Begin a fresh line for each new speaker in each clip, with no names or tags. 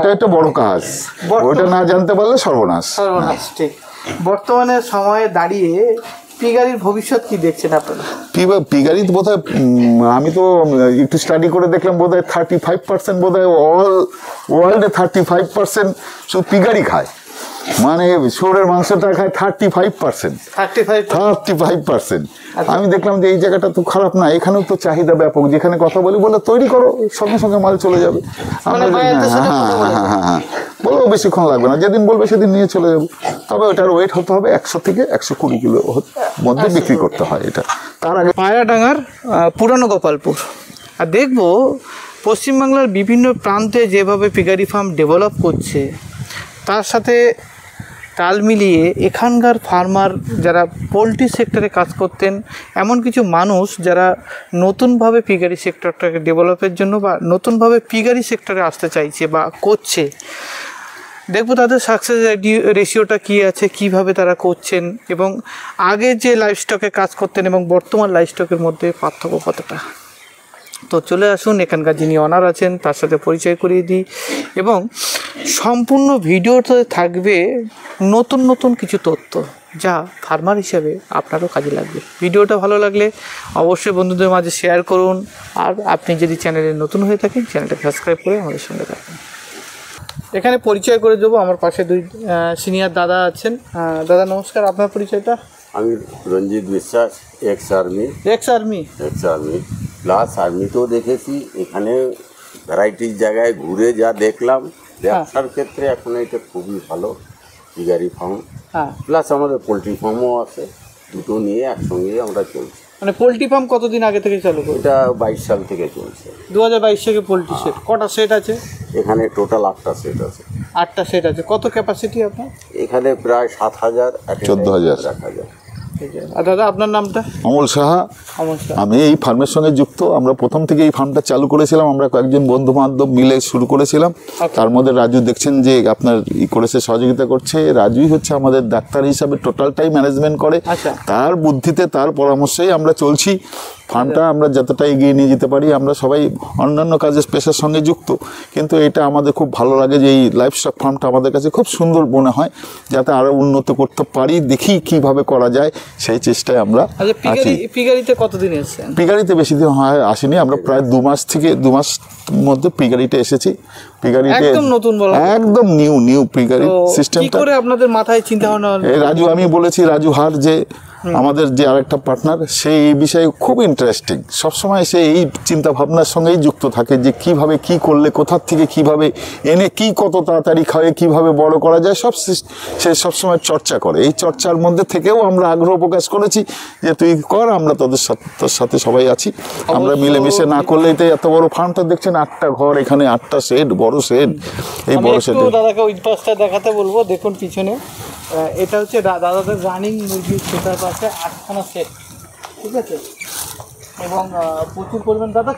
ওইটা একটা বড় কাজ, ওইটা না জানতে পারলে সর্বনাশ।
ঠিক। বর্তমানে সময়ে দাঁড়িয়ে পিগারির ভবিষ্যৎ কি দেখছেন আপনারা?
পিগারি বোধহয়, আমি তো একটু স্টাডি করে দেখলাম, বোধহয় 35% বোধহয় অল ওয়ার্ল্ডে 35% শুধু পিগারি খায়, মানে শুয়োরের মাংসটা খায় 35%। আমি দেখলাম যে এই জায়গাটা তো খারাপ না, এখানেও তো চাহিদা ব্যাপক, যেখানে কথা বলি বলে তৈরি করো, সঙ্গে সঙ্গে মাল চলে যাবে। হ্যাঁ, বলবো বেশিক্ষণ লাগবে না, যেদিন বলবে সেদিন নিয়ে চলে যাবো। তবে ওটার ওয়েট হতে হবে 100 থেকে 120 কিলো মধ্যে বিক্রি করতে হয় এটা। তার আগে
পায়রাডাঙ্গার পুরানো গোপালপুর, আর দেখবো পশ্চিমবাংলার বিভিন্ন প্রান্তে যেভাবে পিগারি ফার্ম ডেভেলপ করছে, তার সাথে তাল মিলিয়ে এখানকার ফার্মার যারা পোলট্রি সেক্টরে কাজ করতেন, এমন কিছু মানুষ যারা নতুনভাবে পিগারি সেক্টরটাকে ডেভেলপের জন্য বা নতুনভাবে পিগারি সেক্টরে আসতে চাইছে বা করছে, দেখবো তাদের সাকসেস রেশিওটা কী আছে, কিভাবে তারা করছেন, এবং আগে যে লাইফস্টকে কাজ করতেন এবং বর্তমান লাইফস্টকের মধ্যে পার্থক্য কতটা। তো চলে আসুন, এখানকার যিনি অনার আছেন তার সাথে পরিচয় করিয়ে দিই, এবং সম্পূর্ণ ভিডিওতে থাকবে নতুন নতুন কিছু তথ্য যা ফার্মার হিসেবে আপনারও কাজে লাগবে। ভিডিওটা ভালো লাগলে অবশ্যই বন্ধুদের মাঝে শেয়ার করুন, আর আপনি যদি চ্যানেলে নতুন হয়ে থাকেন চ্যানেলটা সাবস্ক্রাইব করে আমাদের সঙ্গে থাকুন। এখানে পরিচয় করে দেবো, আমার পাশে দুই সিনিয়র দাদা আছেন। দাদা নমস্কার, আপনার পরিচয়টা?
আমি রঞ্জিত বিশ্বাস, এক্স আর্মি প্লাস আর্মিতেও দেখেছি। এখানে ভ্যারাইটিস জায়গায় ঘুরে যা দেখলাম, ব্যবসার ক্ষেত্রে এখন এটা খুবই ভালো পিগারি ফার্ম, প্লাস আমাদের পোলট্রি ফার্মও আছে, দুটো নিয়ে একসঙ্গে আমরা চলছি।
মানে পোলট্রি ফার্ম কতদিন আগে থেকে চালু করছে?
এটা 22 সাল থেকে চলছে।
2022 থেকে পোলট্রি সেট কটা সেট আছে?
এখানে টোটাল 8টা সেট আছে।
8টা সেট আছে। কত ক্যাপাসিটি আপনার?
এখানে প্রায় 7,000
14,000
1,000।
আর দাদা আপনার নামটা?
অমল সাহা। আমি এই ফার্মের সঙ্গে যুক্ত। আমরা প্রথম থেকে এই ফার্মটা চালু করেছিলাম, আমরা কয়েকজন বন্ধু বান্ধব মিলে শুরু করেছিলাম। তার মধ্যে রাজু দেখছেন যে আপনার করেছে, সহযোগিতা করছে। রাজুই হচ্ছে আমাদের ডাক্তার হিসাবে টোটালটাই ম্যানেজমেন্ট করে। তার বুদ্ধিতে, তার পরামর্শেই আমরা চলছি। ফার্মটা আমরা যতটা এগিয়ে নিয়ে যেতে পারি, আমরা সবাই অন্যান্য কাজের পেশার সঙ্গে যুক্ত, কিন্তু এটা আমাদের খুব ভালো লাগে যে এই লাইভস্টক ফার্মটা আমাদের কাছে খুব সুন্দর মনে হয়, যাতে আরও উন্নত করতে পারি, দেখি কিভাবে করা যায়, সেই চেষ্টায় আমরা আছি।
পিগারিতে কতদিন এসেছেন?
পিগারিতে বেশি দিন আসিনি, আমরা প্রায় 2 মাস থেকে 2 মাস মধ্যে পিগারিতে এসেছি। পিগারিতে
একদম নতুন,
একদম নিউ পিগারি সিস্টেমটা।
কি করে আপনাদের মাথায় চিন্তা ভাবনা হলো?
রাজু, আমি বলেছি রাজু হার যে আমাদের যে আরেকটা পার্টনার, সে এই বিষয়ে খুব ইন্টারেস্টিং, সবসময় সে এই চিন্তা ভাবনার সঙ্গেই যুক্ত থাকে যে কিভাবে কি করলে, কোথার থেকে কিভাবে এনে কি কত তাড়াতাড়ি খাওয়ে কিভাবে বড় করা যায়, সে সবসময় চর্চা করে। এই চর্চার মধ্যে থেকেও আমরা আগ্রহ প্রকাশ করেছি যে তুই কর, আমরা তোর সাথে সবাই আছি। আমরা মিলেমিশে না করলেই তো এত বড় ফার্মটা দেখছেন, 8টা ঘর, এখানে 8টা শেড, বড় শেড। এই বড় শেড
দাদাকে ওই পাশটা দেখাতে বলবো, দেখুন পিছনে। এটা হচ্ছে দাদাদের রানিং মুরগির সেটার পাশে 8খানা সেট, ঠিক আছে, এবং প্রচুর পরিমাণ। দাদা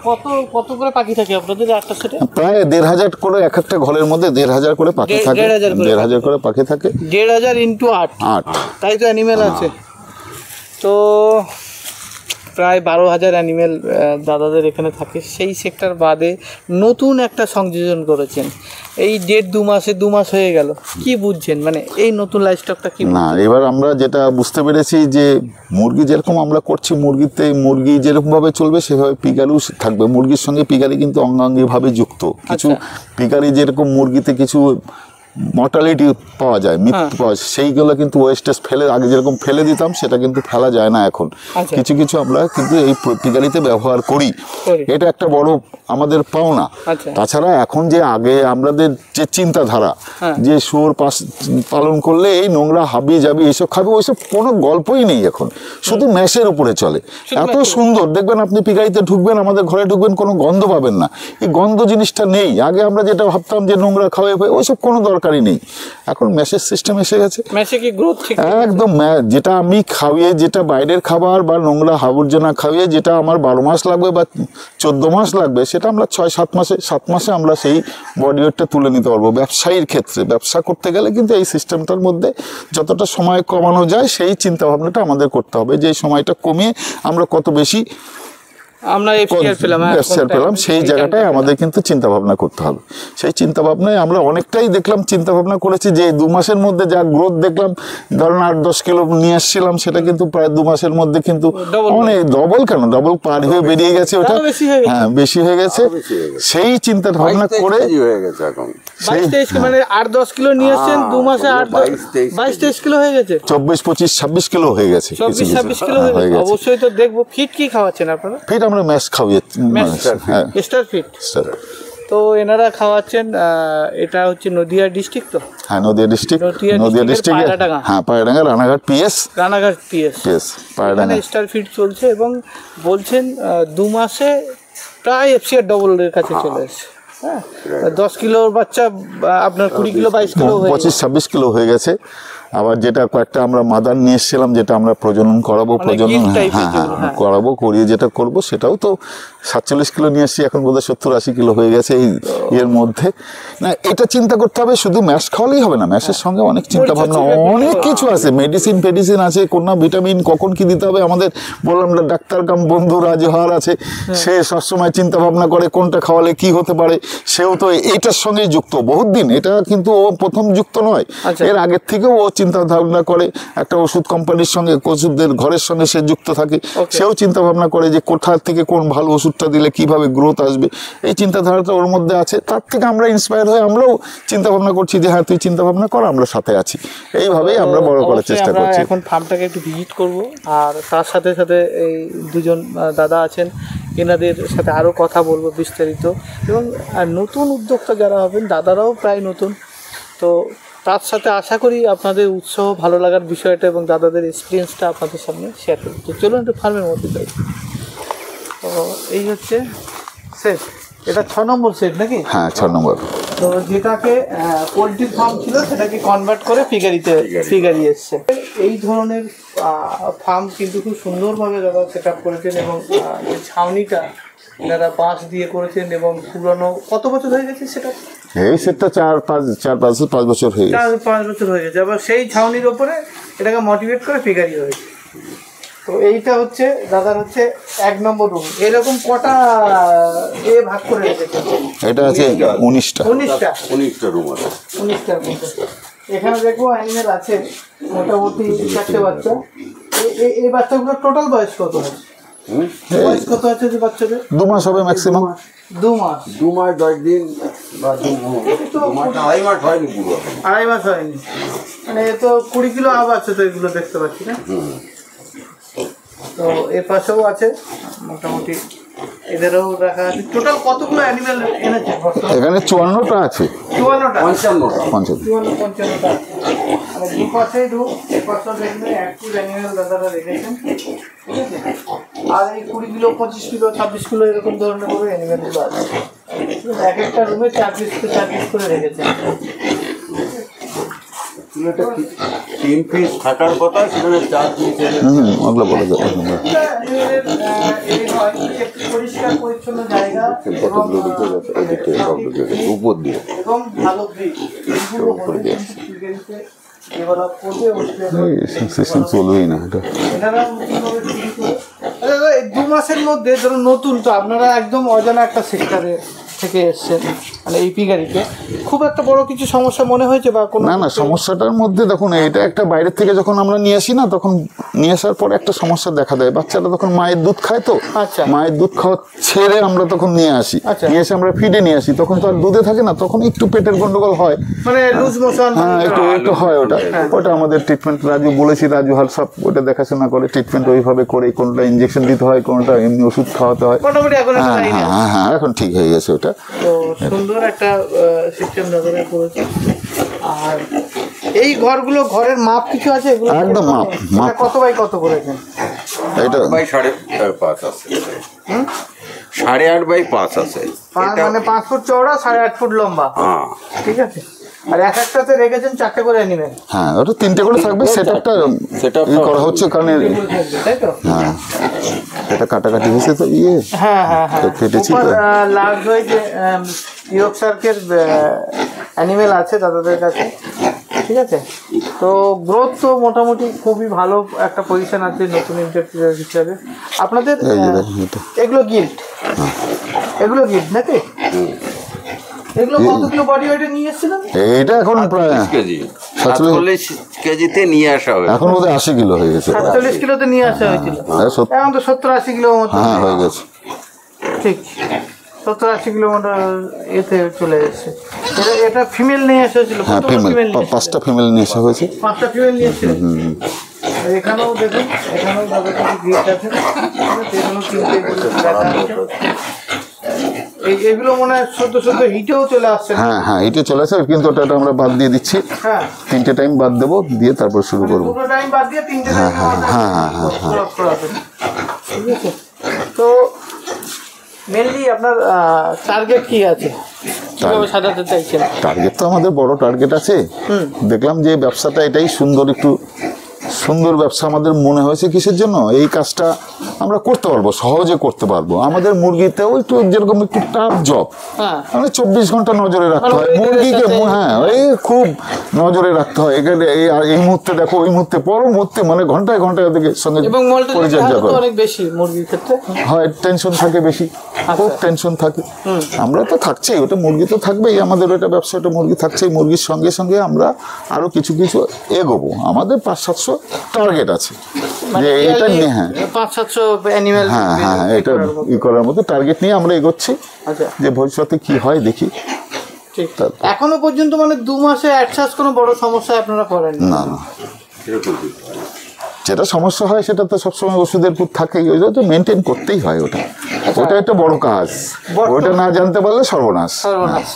কত করে পাখি থাকে আপনাদের 8টা সেটে?
প্রায় 1,500 করে, এক একটা ঘরের মধ্যে 1,500 করে পাখি থাকে। 1,500 করে পাখি থাকে।
1,500 × 8, তাই তো অ্যানিমেল আছে। তো প্রায় 12,000 অ্যানিমেল দাদাদের এখানে থাকে। সেই সেক্টর বাদে নতুন একটা সংযোজন করেছেন, এই 1.5-2 মাস হয়ে গেল। কি বুঝছেন, মানে এই নতুন লাইভস্টকটা কি?
না, এবার আমরা যেটা বুঝতে পেরেছি যে মুরগি যেরকম আমরা করছি, মুরগি যেরকমভাবে চলবে সেভাবে পিগারিও থাকবে। মুরগির সঙ্গে পিগারি কিন্তু অঙ্গাঙ্গিভাবে যুক্ত। কিছু পিগারি যেরকম মুরগিতে কিছু মর্টালিটি পাওয়া যায়, মৃত্যু পাওয়া যায়, সেইগুলো কিন্তু ওয়েস্টেজ ফেলে, আগে যেরকম ফেলে দিতাম সেটা কিন্তু ফেলা যায় না এখন। কিছু আমরা কিন্তু এই পিগারিতে ব্যবহার করি, এটা একটা বড় আমাদের পাওনা। তাছাড়া এখন যে আগে আমাদের যে চিন্তাধারা যে শুয়োর পালন করলে এই নোংরা হাবি যাবি এইসব খাবে, ওইসব কোনো গল্পই নেই এখন, শুধু ম্যাশের উপরে চলে। এত সুন্দর দেখবেন, আপনি পিগারিতে ঢুকবেন, আমাদের ঘরে ঢুকবেন, কোনো গন্ধ পাবেন না। এই গন্ধ জিনিসটা নেই। আগে আমরা যেটা ভাবতাম যে নোংরা খাওয়াই, ওইসব কোনো দরকারই নেই। এখন ম্যাশের সিস্টেম এসে গেছে। একদম যেটা আমি খাওয়িয়ে, যেটা বাইরের খাবার বা নোংরা আবর্জনা খাওয়িয়ে যেটা আমার 12 মাস লাগবে বা 14 মাস লাগবে, সেটা আমরা 6-7 মাসে আমরা সেই বডি ওয়েটটা তুলে নিতে পারবো। ব্যবসায়ীর ক্ষেত্রে, ব্যবসা করতে গেলে কিন্তু এই সিস্টেমটার মধ্যে যতটা সময় কমানো যায় সেই চিন্তা ভাবনাটা আমাদের করতে হবে, যে এই সময়টা কমিয়ে আমরা কত বেশি
আমরা এফসিআর পেলাম,
এফসিআর পেলাম, সেই জায়গাটায় আমাদের কিন্তু চিন্তা ভাবনা করতে হবে। সেই চিন্তা ভাবনায় আমরা অনেকটাই দেখলাম, চিন্তা ভাবনা করেছি যে 2 মাসের মধ্যে যা গ্রোথ দেখলাম, ধরুন 8-10 কিলো নিয়ে আসছিলাম, সেটা কিন্তু প্রায় 2 মাসের মধ্যে কিন্তু অনেক ডবল, কেন ডবল পার হয়ে বেরিয়ে গেছে ওটা, হ্যাঁ বেশি হয়ে গেছে। সেই চিন্তা ভাবনা করে
হয়ে গেছে এখন
22-23 মানে 8-10 কিলো নিয়ে আসছেন 2 মাসে, 22-23 কিলো হয়ে গেছে,
24-25-26 কিলো হয়ে গেছে,
24-26 কিলো হয়ে গেছে। অবশ্যই তো দেখবো ফিট কি খাওয়াচ্ছেন আপনারা?
ফিট আমরা ম্যাশ খাওয়াই, হ্যাঁ
স্টার ফিট। তো এনারা খাওয়াচ্ছেন, এটা হচ্ছে নদিয়া ডিস্ট্রিক্ট তো?
হ্যাঁ নদিয়া ডিস্ট্রিক্ট, নদিয়া ডিস্ট্রিক্ট, হ্যাঁ পায়রাডাঙ্গা রানাঘাট পিএস,
রানাঘাট পিএস
পায়রাডাঙ্গা
স্টার ফিট চলছে। এবং বলছেন 2 মাসে প্রায় এফসিআর ডবলের কাছে চলে এসেছে। হ্যাঁ 10 কিলোর বাচ্চা আপনার 20 কিলো 22 কিলো
25-26 কিলো হয়ে গেছে। আবার যেটা কয়েকটা আমরা মাদার নিয়ে এসেছিলাম, যেটা আমরা প্রজনন করাবো, প্রজনন হ্যাঁ করাবো, করিয়ে যেটা করব, সেটাও তো 47 কিলো নিয়ে এসেছি, এখন বোধহয় 70-80 কিলো হয়ে গেছে এই এর মধ্যে। না এটা চিন্তা করতে হবে, শুধু ম্যাশ খাওয়ালেই হবে না, ম্যাশের সঙ্গে অনেক চিন্তা ভাবনা, অনেক কিছু আছে, মেডিসিন আছে, কোন ভিটামিন কখন কি দিতে হবে। আমাদের বললাম ডাক্তার কাম বন্ধু রাজহার আছে, সে সবসময় চিন্তা ভাবনা করে কোনটা খাওয়ালে কি হতে পারে, সেও তো এইটার সঙ্গে যুক্ত বহুত দিন, এটা কিন্তু ও প্রথম যুক্ত নয়, এর আগের থেকেও ও চিন্তা ভাবনা করে, একটা ওষুধ কোম্পানির সঙ্গে, ওষুধের ঘরের সঙ্গে সে যুক্ত থাকে, সেও চিন্তা ভাবনা করে যে কোথা থেকে কোন ভালো ওষুধটা দিলে কিভাবে গ্রোথ আসবে, এই চিন্তাধারাটা ওর মধ্যে আছে। তার থেকে আমরা ইন্সপায়ার হয়ে আমরাও চিন্তা ভাবনা করছি যে হ্যাঁ তুই চিন্তা ভাবনা কর, আমরা সাথে আছি, এইভাবেই আমরা বড় করার চেষ্টা করছি।
এখন ফার্মটাকে একটু ভিজিট করব, আর তার সাথে সাথে এই দুজন দাদা আছেন, এনাদের সাথে আরও কথা বলবো বিস্তারিত। এবং নতুন উদ্যোক্তা যারা হবেন, দাদারাও প্রায় নতুন, তো তার সাথে আশা করি আপনাদের উৎসাহ ভালো লাগার বিষয়টা এবং দাদাদের এক্সপিরিয়েন্সটা আপনাদের সামনে শেয়ার করব। তো চলুন একটু ফার্মের মধ্যে যাই। তো এই হচ্ছে সেট, এটা 6 নম্বর সেট নাকি?
হ্যাঁ 6 নম্বর।
তো যেটাকে পোলট্রি ফার্ম ছিল সেটাকে কনভার্ট করে ফিগারি এসছে। এই ধরনের ফার্ম কিন্তু খুব সুন্দরভাবে দাদা সেট আপ করেছেন, এবং যে ছাউনিটা এনারা বাঁশ দিয়ে করেছেন, এবং পুরনো কত বছর হয়ে গেছে সেটা?
এই সেটটা 4-5 বছর হয়ে গেছে,
4-5 বছর হয়ে গেছে। আবার সেই ছাউনির ওপরে এটাকে মোটিভেট করে ফিগারি হয়েছে। তো এইটা হচ্ছে দাদার হচ্ছে 1 নম্বর রুম। এরকম কটা ভাগ করে রেখেছে?
এটা আছে 19টা
রুম আছে,
19টার মধ্যে। এখানে দেখবো অ্যানিমেল আছে মোটামুটি 4টে বাচ্চা। এই বাচ্চাগুলোর টোটাল বয়স কত আছে? বয়স কত আছে যে বাচ্চাদের?
2 মাস হবে ম্যাক্সিমাম।
2 মাস
10 দিন বা 2.5 মাস হয়নি, পুরো
2.5 মাস হয়নি, মানে এ তো 20 কিলো আব আছে তো, এগুলো দেখতে পাচ্ছি না। তো এর পাশেও আছে মোটামুটি, এদেরও রাখা আছে। টোটাল কতগুলো অ্যানিমেল এনেছে?
এখানে 54টা আছে,
54টা
55টা
মানে দুপাশেই এর পাশেও দেখবেন অ্যাক্টিভ অ্যানিমেল দাদারা রেখেছেন, ঠিক আছে। আর এই 20 কিলো 25 কিলো 26 কিলো এরকম ধরনের করে অ্যানিমেলগুলো আছে। এক একটা রুমে 4 পিস করে রেখেছেন।
3 পিস থাকার কথা, সেখানে 4 পিস।
ওগুলো বলে দেবো।
পরিষ্কার পরিচ্ছন্ন জায়গা
উপর দিয়ে
এবং ভালো ব্রিড ডেভেলপ করবে।
চলবেই না এটা।
2 মাসের মধ্যে ধরুন নতুন, তো আপনারা একদম অজানা একটা সেক্টরে থেকে এসছেন, মানে এই পিগারিতে খুব একটা বড় কিছু সমস্যা মনে হয়েছে বা কোনো?
না সমস্যাটার মধ্যে দেখুন, এটা একটা বাইরের থেকে যখন আমরা নিয়ে আসি না, তখন নিয়ে আসার পরে একটা সমস্যা দেখা দেয়। বাচ্চারা তখন মায়ের দুধ খায়, তো মায়ের দুধ খাওয়া ছেড়ে আমরা তখন নিয়ে আসি, নিয়ে এসে আমরা ফিডে নিয়ে আসি, তখন তো আর দুধে থাকে না, তখন একটু পেটের গন্ডগোল হয়,
মানে লুজ মোশন,
হ্যাঁ একটু হয়। ওটা আমাদের ট্রিটমেন্ট রাজু হাল সব ওটা দেখাশোনা করে, ট্রিটমেন্ট ওইভাবে করে, কোনটা ইঞ্জেকশন দিতে হয়, কোনটা এমনি ওষুধ খাওয়াতে হয়। হ্যাঁ এখন ঠিক হয়ে গেছে ওটা।
তো সুন্দর একটা সিস্টেম দাদারা করেছে। আর এই ঘরগুলো, ঘরের মাপ কিছু আছে?
একদম মাপ
কত বাই কত করেছেন?
এটা
5.5 আছে, 8.5 বাই 5 আছে,
মানে 5 ফুট চওড়া, 8.5 ফুট লম্বা। ঠিক আছে। আর একটাতে রেখেছেন 4টে করে অ্যানিমেল।
হ্যাঁ ওটা 3টে করে থাকবে, সেটআপটা করা হচ্ছে, কারণ
তাই তো।
হ্যাঁ এটা কাটাকাটি হয়েছে তো
হ্যাঁ
কেটেছি তো।
লার্জ ওই যে ইয়র্কশায়ারের অ্যানিমেল আছে দাদাদের কাছে, ঠিক আছে। তো গ্রোথ তো মোটামুটি খুবই ভালো একটা পজিশন আছে নতুন এন্টারপ্রেনার হিসাবে আপনাদের। এগুলো গিল্ড, এগুলো গিল্ড নাকি? এগুলো কত কিলো বডি ওয়েটে নিয়ে এসেছিলেন?
এটা এখন প্রায়
47 কেজিতে নিয়ে আসা হবে,
এখন বোধহয় 80 কিলো হয়ে গেছে।
47 কিলোতে নিয়ে আসা হয়েছিল, এখন তো 70-80 কিলো মতো
হয়ে গেছে।
ঠিক 70-80 কিলোমিটার এতে চলে এসেছে। এটা ফিমেল নিয়ে আসা হয়েছিল?
হ্যাঁ, ফিমেল 5টা ফিমেল নিয়ে আসা হয়েছে।
5টা ফিমেল নিয়ে এসেছিল। এখানেও দেখুন, এখানেও দাদা কিছু গিফট আছে, এগুলো মনে হয় সদ্য হিটেও চলে আসছে।
হ্যাঁ হ্যাঁ, হিটে চলে আসে, কিন্তু ওটা আমরা বাদ দিয়ে দিচ্ছি।
হ্যাঁ,
3টে টাইম বাদ দেবো, দিয়ে তারপর শুরু করবো।
পুরো টাইম বাদ দিয়ে 3টে টাইম। ঠিক আছে। তো মেনলি আপনার টার্গেট কি আছে, কিভাবে সাজাতে চাইছেন?
টার্গেট তো আমাদের বড় টার্গেট আছে। দেখলাম যে ব্যবসাটা এটাই সুন্দর, একটু সুন্দর ব্যবসা আমাদের মনে হয়েছে। কিসের জন্য? এই কাজটা আমরা করতে পারবো, সহজে করতে পারবো। আমাদের মুরগিতেও একটু যেরকম একটু টাফ জব, মানে 24 ঘন্টা নজরে রাখতে হয় মুরগিকে। হ্যাঁ, এই খুব নজরে রাখতে হয়। এখানে এই মুহূর্তে দেখো, ওই মুহূর্তে, পর মুহূর্তে, মানে ঘন্টায় ঘন্টায় ওদের সঙ্গে পরিচর্যা করে।
অনেক বেশি মুরগির ক্ষেত্রে
হয়, টেনশন থাকে বেশি, খুব টেনশন থাকে। আমরা তো থাকছেই, ওটা মুরগি তো থাকবেই, আমাদের ওটা ব্যবসা, ওটা মুরগি থাকছেই। মুরগির সঙ্গে সঙ্গে আমরা আরো কিছু কিছু এগোবো। আমাদের 500-700 টার্গেট আছে, যে এটা নিয়ে। হ্যাঁ,
500-700 অ্যানিমাল।
হ্যাঁ হ্যাঁ, এটা করার মতো টার্গেট নিয়ে আমরা এগোচ্ছি। যে ভবিষ্যতে কি হয় দেখি।
এখনো পর্যন্ত মানে 2 মাসে অ্যাডজাস্ট কোনো বড় সমস্যা আপনারা করেন
না? না, যেটা সমস্যা হয় সেটা তো সবসময় ওষুধের উপর থাকেই, ওই জন্য মেনটেন করতেই হয়। ওটা একটা বড় কাজ, ওটা না জানতে পারলে সর্বনাশ।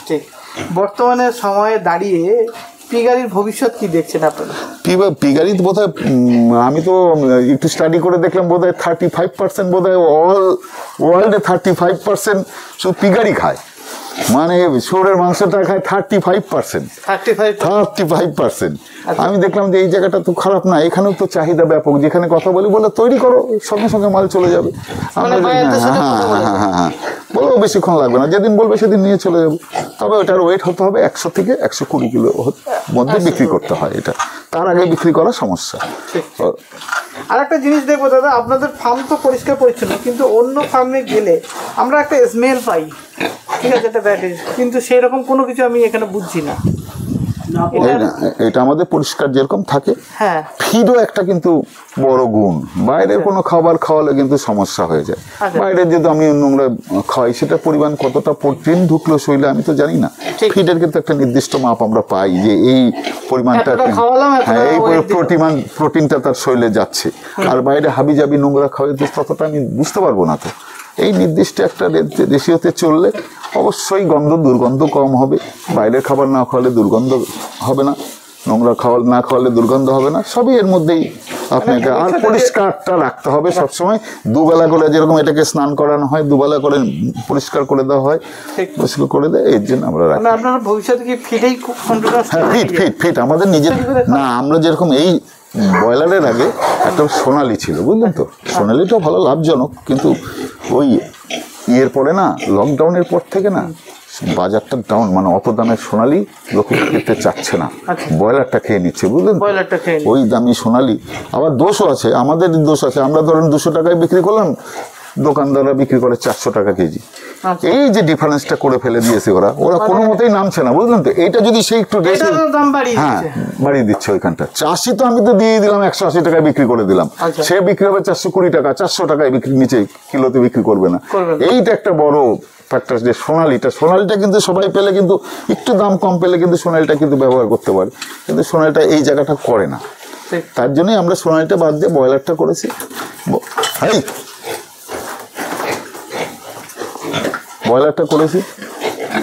ঠিক। বর্তমানে সময়ে দাঁড়িয়ে পিগারির ভবিষ্যৎ কি দেখছেন আপনারা?
পিগারি বোধহয়, আমি তো একটু স্টাডি করে দেখলাম, বোধহয় 35% বোধহয় অল ওয়ার্ল্ডে 35% শুধু পিগারি খায়। মানে শুয়োরের মাংসটা খায় 35%। আমি দেখলাম যে এই জায়গাটা তো খারাপ না, এখানেও তো চাহিদা ব্যাপক। যেখানে কথা বলি বলে তৈরি করো, সঙ্গে সঙ্গে মাল চলে যাবে। হ্যাঁ, বলেও বেশিক্ষণ লাগবে না, যেদিন বলবে সেদিন নিয়ে চলে যাবো। তবে ওটার ওয়েট হতে হবে 100 থেকে 120 কিলো মধ্যে বিক্রি করতে হয়। এটা তার আগে বিক্রি করা সমস্যা।
আর একটা জিনিস দেখবো দাদা, আপনাদের ফার্ম তো পরিষ্কার পরিচ্ছন্ন, কিন্তু অন্য ফার্মে গেলে আমরা একটা স্মেল পাই। ঠিক আছে, এটা ব্যাড, কিন্তু সেই রকম কোনো কিছু আমি এখানে বুঝছি না।
এটা আমাদের পরিষ্কার যেরকম থাকে,
হ্যাঁ,
ফিডও একটা কিন্তু বড় গুণ। বাইরের কোনো খাবার খাওয়ালে কিন্তু সমস্যা হয়ে যায়। বাইরে যদি আমি নোংরা খাওয়াই, সেটা পরিমাণ কতটা প্রোটিন ঢুকলো শরীরে আমি তো জানি না। ফিডের কিন্তু একটা নির্দিষ্ট মাপ আমরা পাই, যে এই পরিমাণটা, হ্যাঁ, এই প্রোটিনটা তার শরীরে যাচ্ছে। আর বাইরে হাবিজাবি নোংরা খাওয়াই ততটা আমি বুঝতে পারবো না। তো এই নির্দিষ্ট একটা রেশিওতে চললে অবশ্যই দুর্গন্ধ কম হবে। বাইরের খাবার না খাওয়ালে দুর্গন্ধ হবে না, নোংরা না খাওয়ালে দুর্গন্ধ হবে না। সবই এর মধ্যেই আপনাকে। আর পরিষ্কারটা রাখতে হবে সবসময়। 2 বেলা করে, যেরকম এটাকে স্নান করানো হয়, 2 বেলা করে পরিষ্কার করে দেওয়া হয়, পরিষ্কার করে দেয়। এর জন্য আমরা রাখি।
আপনারা ভবিষ্যতে কি ফিডেই খুব কন্ট্রোল?
হ্যাঁ, ফিড আমাদের নিজের না। আমরা যেরকম এই ব্রয়লারের আগে একটা সোনালি ছিল, বুঝলেন তো? সোনালিটাও ভালো লাভজনক, কিন্তু ওই ইয়ের পরে না, লকডাউনের পর থেকে না বাজারটা ডাউন। মানে অত দামের সোনালি লোক খেতে চাচ্ছে না, ব্রয়লারটা খেয়ে নিচ্ছে, বুঝলেন? ওই দামি সোনালি। আবার দোষও আছে, আমাদের দোষ আছে। আমরা ধরেন 200 টাকায় বিক্রি করলাম, দোকানদাররা বিক্রি করে 400 টাকা কেজি। এই যে ডিফারেন্সটা করে ফেলে দিয়েছে ওরা কোনো মতেই নামছে না, বুঝলেন তো? এটা যদি সেই একটু হ্যাঁ বাড়িয়ে দিচ্ছে ওইখানটা। চাষি তো আমি তো দিয়ে দিলাম 180 টাকায় বিক্রি করে দিলাম, সে বিক্রি হবে 420 টাকা, 400 টাকায় বিক্রি, নিচে কিলোতে বিক্রি করবে না। এইটা একটা বড় ফ্যাক্টর। যে সোনালিটা কিন্তু সবাই পেলে, কিন্তু একটু দাম কম পেলে কিন্তু সোনালিটা কিন্তু ব্যবহার করতে পারে, কিন্তু সোনালিটা এই জায়গাটা করে না। তার জন্যই আমরা সোনালিটা বাদ দিয়ে ব্রয়লারটা করেছি। ব্রয়লারটা করেছি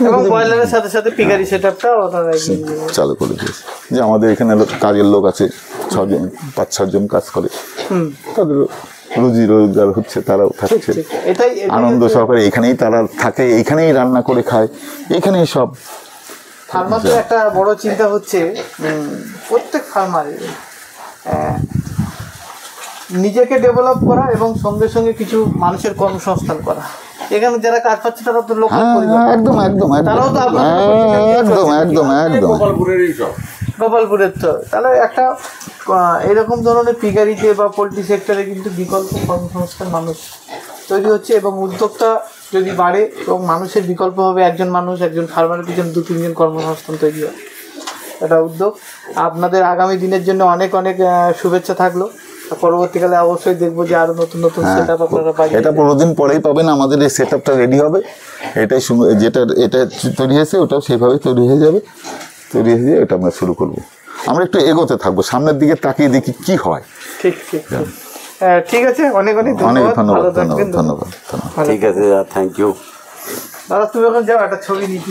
এবং ব্রয়লারের সাথে সাথে পিগারি সেটআপটাও
চালু করে দিয়েছি। যে আমাদের এখানে কাজের লোক আছে 5-6 জন কাজ করে, তাদের রুজি রোজগার হচ্ছে, তারাও থাকছে আনন্দ সহকারে। এখানেই তারা থাকে, এইখানেই রান্না করে খায়, এইখানেই সব।
ফার্মারদের একটা বড় চিন্তা হচ্ছে, প্রত্যেক ফার্মারের নিজেকে ডেভেলপ করা এবং সঙ্গে সঙ্গে কিছু মানুষের কর্মসংস্থান করা। এখানে যারা কাজ পাচ্ছে তারা তো লোকাল পরিবার,
একদম একদম একদম একদম একদম একদম।
গোপালপুরের তো তাহলে একটা এরকম ধরনের পিগারিতে বা পোলট্রি সেক্টরে কিন্তু বিকল্প কর্মসংস্থান মানুষ তৈরি হচ্ছে, এবং উদ্যোক্তা যদি বাড়ে এবং মানুষের বিকল্প হবে, একজন মানুষ একজন ফার্মারের পিছনে 2-3 জন কর্মসংস্থান তৈরি হয়, এটা উদ্যোগ। আপনাদের আগামী দিনের জন্য অনেক অনেক শুভেচ্ছা থাকলো। পরবর্তীকালে অবশ্যই দেখবো যে আরো নতুন নতুন সেট আপ আপনারা পাবেন।
এটা 15 দিন পরেই পাবেন, আমাদের এই সেট আপটা রেডি হবে, এটাই যেটা এটা তৈরি হয়েছে ওটাও সেইভাবেই তৈরি হয়ে যাবে, তৈরি হয়ে যাবে, এটা আমরা শুরু করবো। আমরা একটু এগোতে থাকবো, সামনের দিকে তাকিয়ে দেখি কি হয়।
ঠিক ঠিক ঠিক আছে, অনেক অনেক ধন্যবাদ,
ধন্যবাদ।
ঠিক আছে, থ্যাংক ইউ।
দাদা তুমি এখন যাও, একটা ছবি নিয়ে